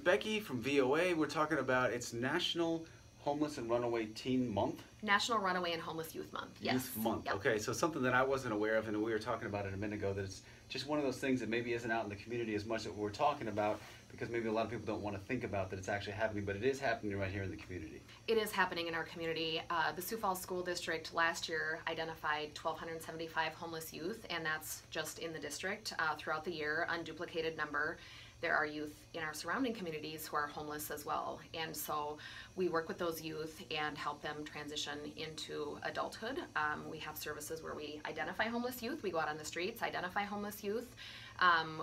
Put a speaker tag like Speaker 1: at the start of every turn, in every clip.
Speaker 1: Becky from VOA. We're talking about it's National Homeless and Runaway Teen Month.
Speaker 2: National Runaway and Homeless Youth Month. Yes.
Speaker 1: Youth Month.
Speaker 2: Yep.
Speaker 1: Okay, so something that I wasn't aware of, and we were talking about it a minute ago, that it's just one of those things that maybe isn't out in the community as much that we're talking about, because maybe a lot of people don't want to think about that it's actually happening, but it is happening right here in the community.
Speaker 2: It is happening in our community. The Sioux Falls School District last year identified 1,275 homeless youth, and that's just in the district. Throughout the year, unduplicated number. There are youth in our surrounding communities who are homeless as well, and so we work with those youth and help them transition into adulthood. We have services where we identify homeless youth. We go out on the streets, identify homeless youth.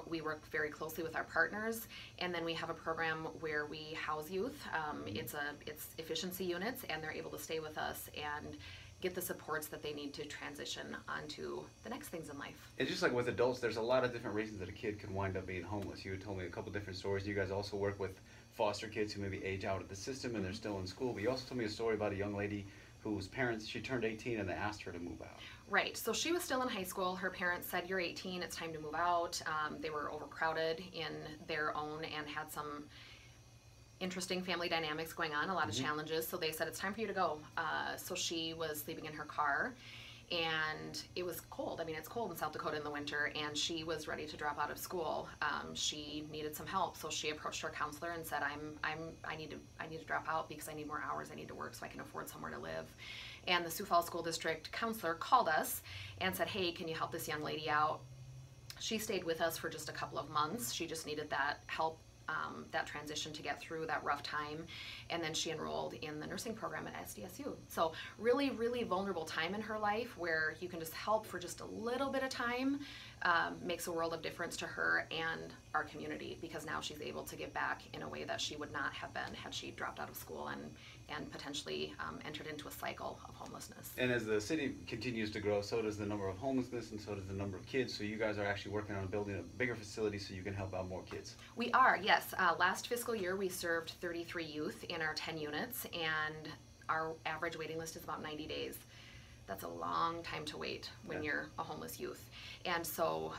Speaker 2: We work very closely with our partners, and then we have a program where we house youth. It's efficiency units, and they're able to stay with us and get the supports that they need to transition onto the next things in life.
Speaker 1: It's just like with adults, there's a lot of different reasons that a kid can wind up being homeless. You had told me a couple different stories. You guys also work with foster kids who maybe age out of the system and they're still in school. But you also told me a story about a young lady whose parents, she turned 18 and they asked her to move out.
Speaker 2: Right, so she was still in high school. Her parents said, "You're 18, it's time to move out." They were overcrowded in their own and had some interesting family dynamics going on, a lot of challenges, so they said, "It's time for you to go." So she was sleeping in her car, and it was cold. I mean, it's cold in South Dakota in the winter, and she was ready to drop out of school. She needed some help, so she approached her counselor and said, I need to drop out because I need more hours. I need to work so I can afford somewhere to live." And the Sioux Falls School District counselor called us and said, "Hey, can you help this young lady out?" She stayed with us for just a couple of months. She just needed that help, that transition to get through that rough time, and then she enrolled in the nursing program at SDSU. So really, really vulnerable time in her life where you can just help for just a little bit of time makes a world of difference to her and our community, because now she's able to give back in a way that she would not have been had she dropped out of school and potentially entered into a cycle of homelessness.
Speaker 1: And as the city continues to grow, so does the number of homelessness and so does the number of kids. So you guys are actually working on building a bigger facility so you can help out more kids.
Speaker 2: We are, yes. Last fiscal year we served 33 youth in our 10 units, and our average waiting list is about 90 days. That's a long time to wait when you're a homeless youth. And so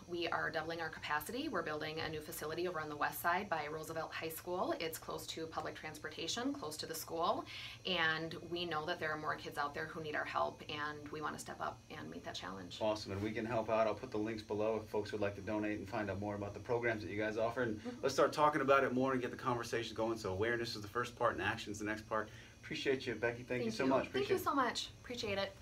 Speaker 2: we are doubling our capacity. We're building a new facility over on the west side by Roosevelt High School. It's close to public transportation, close to the school, and we know that there are more kids out there who need our help, and we want to step up and meet that challenge.
Speaker 1: Awesome, and we can help out. I'll put the links below if folks would like to donate and find out more about the programs that you guys offer. And let's start talking about it more and get the conversation going. So awareness is the first part and action is the next part. Appreciate you, Becky. Thank you so much.
Speaker 2: Thank you so much. Appreciate it.